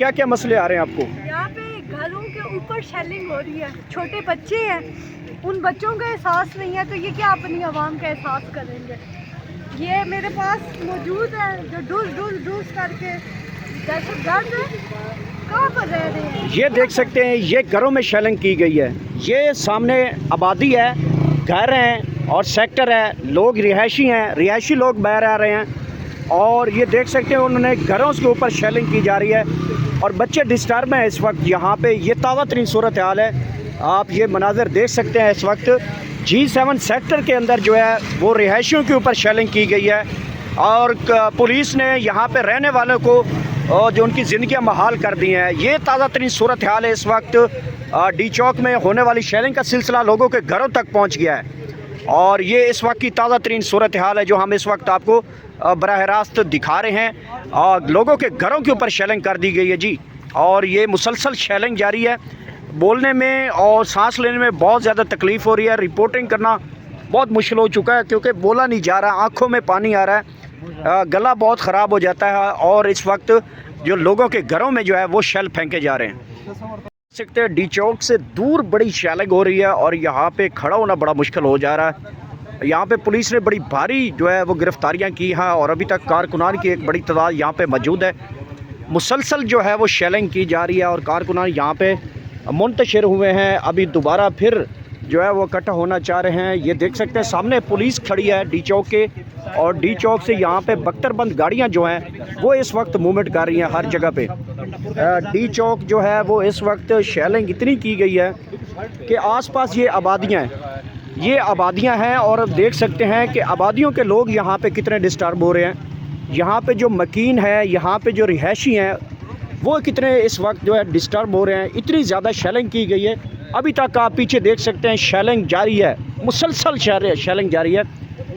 क्या क्या मसले आ रहे हैं आपको? यहाँ पे घरों के ऊपर शेलिंग हो रही है, छोटे बच्चे हैं, उन बच्चों का एहसास नहीं है, तो ये क्या अपनी आवाम का एहसास करेंगे। ये मेरे पास मौजूद है जो डूस करके दहशतगर्द है, कहाँ पर रह रहे हैं। ये देख सकते हैं, ये घरों में शेलिंग की गई है। ये सामने आबादी है, घर हैं और सेक्टर है, लोग रिहायशी हैं, रिहायशी लोग बाहर आ रहे हैं और ये देख सकते हैं उन्होंने घरों के ऊपर शेलिंग की जा रही है और बच्चे डिस्टर्ब हैं इस वक्त। यहाँ पे ये ताज़ा तरीन सूरत हाल है, आप ये मनाज़र देख सकते हैं। इस वक्त G7 सेक्टर के अंदर जो है वो रिहायशियों के ऊपर शेलिंग की गई है और पुलिस ने यहाँ पे रहने वालों को जो उनकी ज़िंदगियाँ महाल कर दी हैं। ये ताज़ा तरीन सूरत हाल है। इस वक्त डी चौक में होने वाली शेलिंग का सिलसिला लोगों के घरों तक पहुँच गया है और ये इस वक्त की ताज़ा तरीन सूरत हाल है जो हम इस वक्त आपको बराह रास्त दिखा रहे हैं। और लोगों के घरों के ऊपर शेलिंग कर दी गई है जी, और ये मुसलसल शेलिंग जारी है। बोलने में और सांस लेने में बहुत ज़्यादा तकलीफ़ हो रही है, रिपोर्टिंग करना बहुत मुश्किल हो चुका है क्योंकि बोला नहीं जा रहा, आँखों में पानी आ रहा है, गला बहुत ख़राब हो जाता है और इस वक्त जो लोगों के घरों में जो है वो शेल फेंके जा रहे हैं। सकते हैं डी चौक से दूर बड़ी शेलिंग हो रही है और यहाँ पे खड़ा होना बड़ा मुश्किल हो जा रहा है। यहाँ पे पुलिस ने बड़ी भारी जो है वो गिरफ्तारियाँ की हैं और अभी तक कारकुनान की एक बड़ी तादाद यहाँ पे मौजूद है। मुसलसल जो है वो शेलिंग की जा रही है और कारकुनान यहाँ पे मुंतशिर हुए हैं, अभी दोबारा फिर जो है वो इकट्ठा होना चाह रहे हैं। ये देख सकते हैं सामने पुलिस खड़ी है डी चौक के और डी चौक से यहाँ पे बख्तरबंद गाड़ियाँ जो हैं वो इस वक्त मूवमेंट कर रही हैं हर जगह पे। डी चौक जो है वो इस वक्त शेलिंग इतनी की गई है कि आसपास ये आबादियाँ हैं और देख सकते हैं कि आबादियों के लोग यहाँ पे कितने डिस्टर्ब हो रहे हैं। यहाँ पे जो मकीन है, यहाँ पे जो रिहायशी हैं वो कितने इस वक्त जो है डिस्टर्ब हो रहे हैं। इतनी ज़्यादा शेलिंग की गई है, अभी तक आप पीछे देख सकते हैं शेलिंग जारी है, मुसलसल शेलिंग जारी है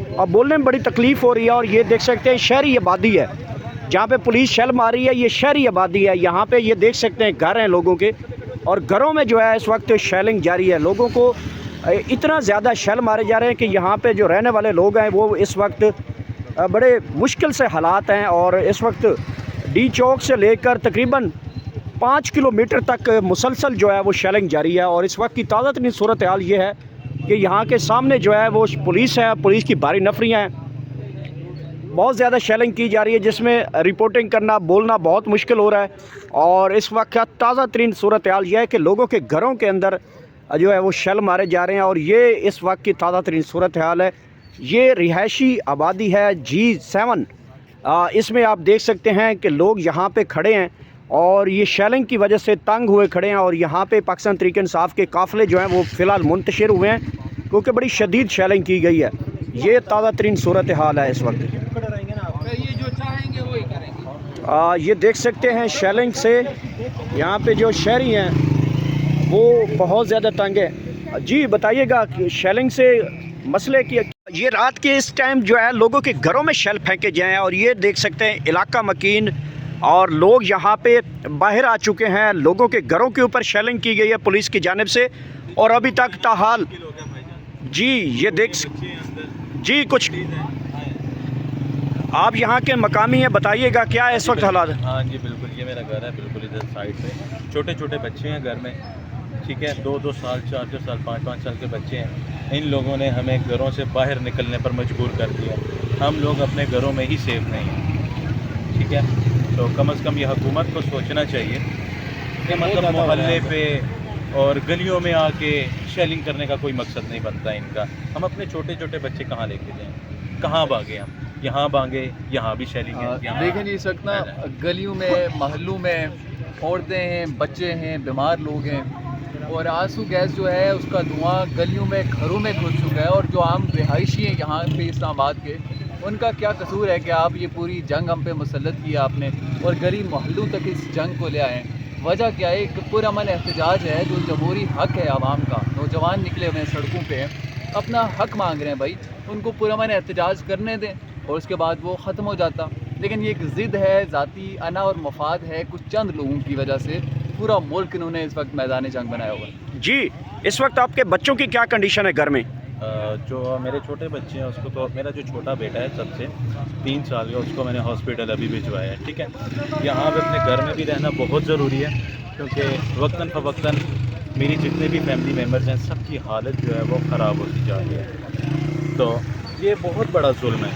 और बोलने में बड़ी तकलीफ़ हो रही है। और ये देख सकते हैं शहरी आबादी है जहाँ पे पुलिस शेल मार रही है, ये शहरी आबादी है। यहाँ पे ये देख सकते हैं घर हैं लोगों के और घरों में जो है इस वक्त शेलिंग जारी है। लोगों को इतना ज़्यादा शेल मारे जा रहे हैं कि यहाँ पे जो रहने वाले लोग हैं वो इस वक्त बड़े मुश्किल से हालात हैं और इस वक्त डी चौक से लेकर तकरीबन 5 किलोमीटर तक मुसलसल जो है वो शेलिंग जारी है। और इस वक्त की ताज़ा तरीन सूरत हाल ये है कि यहाँ के सामने जो है वो पुलिस है, पुलिस की भारी नफरियाँ हैं, बहुत ज़्यादा शेलिंग की जा रही है जिसमें रिपोर्टिंग करना, बोलना बहुत मुश्किल हो रहा है। और इस वक्त का ताज़ा तरीन सूरत हाल ये है कि लोगों के घरों के अंदर जो है वो शेल मारे जा रहे हैं और ये इस वक्त की ताज़ा तरीन सूरत हाल है। ये रिहायशी आबादी है G7, इसमें आप देख सकते हैं कि लोग यहाँ पे खड़े हैं और ये शेलिंग की वजह से तंग हुए खड़े हैं और यहाँ पे पाकिस्तान तहरीक इंसाफ के काफ़िले जो हैं वो फ़िलहाल मुंतशिर हुए हैं क्योंकि बड़ी शदीद शेलिंग की गई है। ये ताज़ा तरीन सूरत हाल है इस वक्त। ये देख सकते हैं शेलिंग से यहाँ पे जो शहरी हैं वो बहुत ज़्यादा तंग है। जी बताइएगा कि शेलिंग से मसले की ये रात के इस टाइम जो है लोगों के घरों में शेल फेंके जाएँ और ये देख सकते हैं इलाका मकीन और लोग यहाँ पे बाहर आ चुके हैं। लोगों के घरों के ऊपर शेलिंग की गई है पुलिस की जानिब से और अभी तक ताहाल जी ये जी कुछ आप यहाँ के मकामी हैं, बताइएगा क्या है इस वक्त हालात? हाँ जी बिल्कुल, ये मेरा घर है, बिल्कुल इधर साइड पे छोटे छोटे बच्चे हैं घर में, ठीक है, 2-2 साल 4-4 साल 5-5 साल के बच्चे हैं। इन लोगों ने हमें घरों से बाहर निकलने पर मजबूर कर दिया। हम लोग अपने घरों में ही सेफ नहीं हैं, ठीक है। तो कम से कम ये हुकूमत को सोचना चाहिए कि मतलब मोहल्ले पे और गलियों में आके शेलिंग करने का कोई मकसद नहीं बनता इनका। हम अपने छोटे छोटे बच्चे कहाँ लेके जाएँ, कहाँ भागे हम? यहाँ भागे, यहाँ भी शेलिंग है। देख नहीं सकता, गलियों में महलों में औरतें हैं, बच्चे हैं, बीमार लोग हैं और आंसू गैस जो है उसका धुआं गलियों में घरों में घुस चुका है। और जो आम रिहायशी हैं यहाँ पे इस्लामाबाद के, उनका क्या कसूर है कि आप ये पूरी जंग हम पे मुसल्लत किया आपने और गरीब मोहल्लों तक इस जंग को ले आए। वजह क्या है? एक पुरअमन एहतजाज है जो जमहूरी हक है आवाम का। नौजवान निकले हुए हैं सड़कों पे, अपना हक मांग रहे हैं भाई, उनको पुरअमन एहतजाज करने दें और उसके बाद वो ख़त्म हो जाता। लेकिन ये एक ज़िद है, ज़ाती अना और मफाद है कुछ चंद लोगों की वजह से पूरा मुल्क इन्होंने इस वक्त मैदान जंग बनाया हुआ है। जी इस वक्त आपके बच्चों की क्या कंडीशन है घर में? जो मेरे छोटे बच्चे हैं उसको, तो मेरा जो छोटा बेटा है सबसे 3 साल का, उसको मैंने हॉस्पिटल अभी भिजवाया है, ठीक है। यहाँ पे अपने घर में भी रहना बहुत ज़रूरी है, क्योंकि वक्तन फ़वक्तन मेरी जितने भी फैमिली मेम्बर्स हैं सबकी हालत जो है वो ख़राब होती जा रही है। तो ये बहुत बड़ा जुल्म है,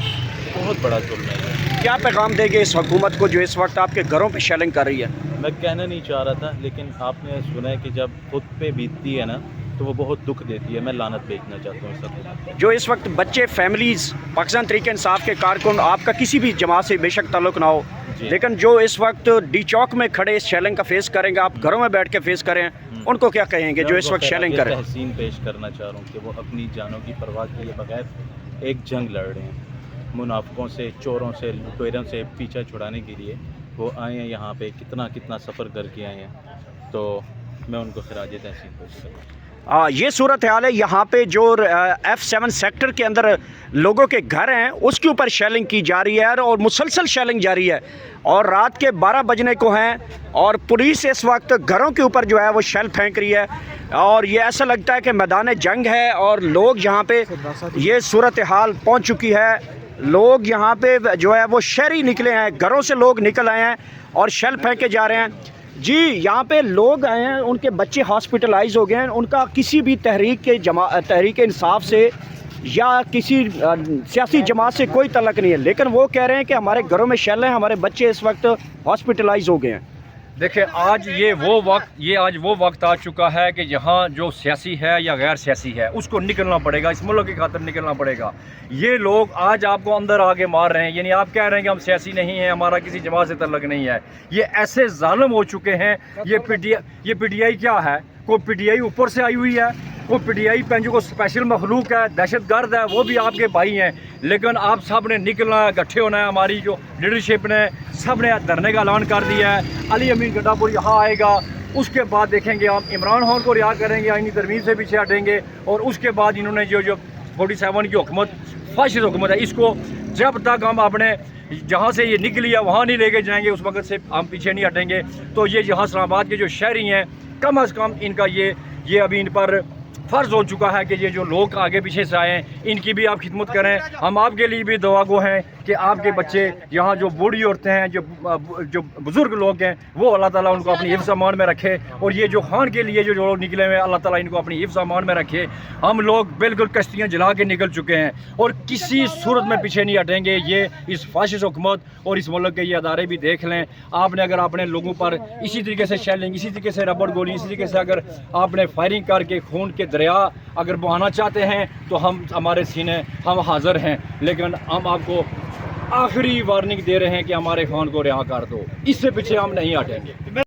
बहुत बड़ा जुल्म है। क्या पैगाम देंगे इस हुकूमत को जो इस वक्त आपके घरों पे शेलिंग कर रही है? मैं कहना नहीं चाह रहा था, लेकिन आपने सुना है कि जब खुद पे बीतती है ना तो वो बहुत दुख देती है। मैं लानत भेजना चाहता हूँ सबको। जो इस वक्त बच्चे, फैमिलीज़, पाकिस्तान तहरीक इंसाफ के कारकुन, आपका किसी भी जमात से बेशक ताल्लुक़ ना हो, लेकिन जो इस वक्त डी चौक में खड़े इस शेलिंग का फेस करेंगे, आप घरों में बैठ के फेस करें, उनको क्या कहेंगे जो इस वक्त शेलिंग करें? तहसीन पेश करना चाह रहा हूँ कि वो अपनी जानों की परवाह किए बगैर एक जंग लड़ रहे हैं, मुनाफिकों से, चोरों से, लुटेरों से पीछा छुड़ाने के लिए वो आए हैं यहाँ पे, कितना कितना सफ़र करके आए हैं। तो मैं उनको खराज तहसीन पेश करूँ। ये सूरत हाल है। यहाँ पे जो F7 सेक्टर के अंदर लोगों के घर हैं उसके ऊपर शेलिंग की जा रही है और मुसलसल शेलिंग जारी है, और रात के 12 बजने को हैं और पुलिस इस वक्त घरों के ऊपर जो है वो शेल फेंक रही है, और ये ऐसा लगता है कि मैदान जंग है और लोग यहाँ पे, ये सूरत हाल पहुँच चुकी है। लोग यहाँ पे जो है वो शहरी निकले हैं, घरों से लोग निकल आए हैं और शेल फेंके जा रहे हैं। जी, यहाँ पे लोग आए हैं, उनके बच्चे हॉस्पिटलाइज हो गए हैं, उनका किसी भी तहरीक इंसाफ से या किसी सियासी जमात से कोई तल्लक नहीं है, लेकिन वो कह रहे हैं कि हमारे घरों में शेल हैं, हमारे बच्चे इस वक्त हॉस्पिटलाइज हो गए हैं। देखिए, आज वो वक्त आ चुका है कि यहाँ जो सियासी है या गैर सियासी है उसको निकलना पड़ेगा, इस मुल्क की खातिर निकलना पड़ेगा। ये लोग आज आपको अंदर आगे मार रहे हैं, यानी आप कह रहे हैं कि हम सियासी नहीं हैं, हमारा किसी जमात से तल्लक नहीं है। ये ऐसे जालिम हो चुके हैं। ये पीटीआई क्या है? कोई पीटीआई ऊपर से आई हुई है, कोई पीटीआई पेंजो को स्पेशल मखलूक है, दहशतगर्द है, वो भी आपके भाई हैं। लेकिन आप सब ने निकलना है, इकट्ठे होना है। हमारी जो लीडरशिप ने, सब ने धरने का ऐलान कर दिया है। अली अमीन गड्डापुर यहाँ आएगा, उसके बाद देखेंगे हम इमरान खान को रिहा करेंगे, आईनी तरमीम से पीछे हटेंगे, और उसके बाद इन्होंने जो 47 की हुकूमत, फाशिस्ट हुकूमत है, इसको जब तक हम अपने जहाँ से ये निकली है वहाँ नहीं लेके जाएंगे, उस वक्त से हम पीछे नहीं हटेंगे। तो ये यहाँ इस्लामाबाद के जो शहरी हैं, कम अज़ कम इनका ये अभी इन पर फ़र्ज़ हो चुका है कि ये जो लोग आगे पीछे से आए हैं इनकी भी आप खिदमत करें। हम आपके लिए भी दुआगो हैं कि आपके बच्चे, यहाँ जो बूढ़ी औरतें हैं, जो बुज़ुर्ग लोग हैं, वो अल्लाह ताला उनको अपनी हिफ्ज़ अमान में रखे, और ये जो खान के लिए जो लोग निकले हुए हैं, अल्लाह ताला इनको अपनी हिफ्ज़ अमान में रखे। हम लोग बिल्कुल कश्तियाँ जला के निकल चुके हैं और किसी सूरत में पीछे नहीं हटेंगे। ये इस फाशिस्ट हुकूमत और इस मुल्क के ये अदारे भी देख लें। आपने अगर अपने लोगों पर इसी तरीके से शेलिंग, इसी तरीके से रबड़ गोली, इसी तरीके से अगर आपने फायरिंग करके खून के दरिया अगर बहाना चाहते हैं तो हमारे सीने, हम हाज़िर हैं। लेकिन हम आपको आखिरी वार्निंग दे रहे हैं कि हमारे खान को रिहा कर दो, इससे पीछे हम नहीं हटेंगे।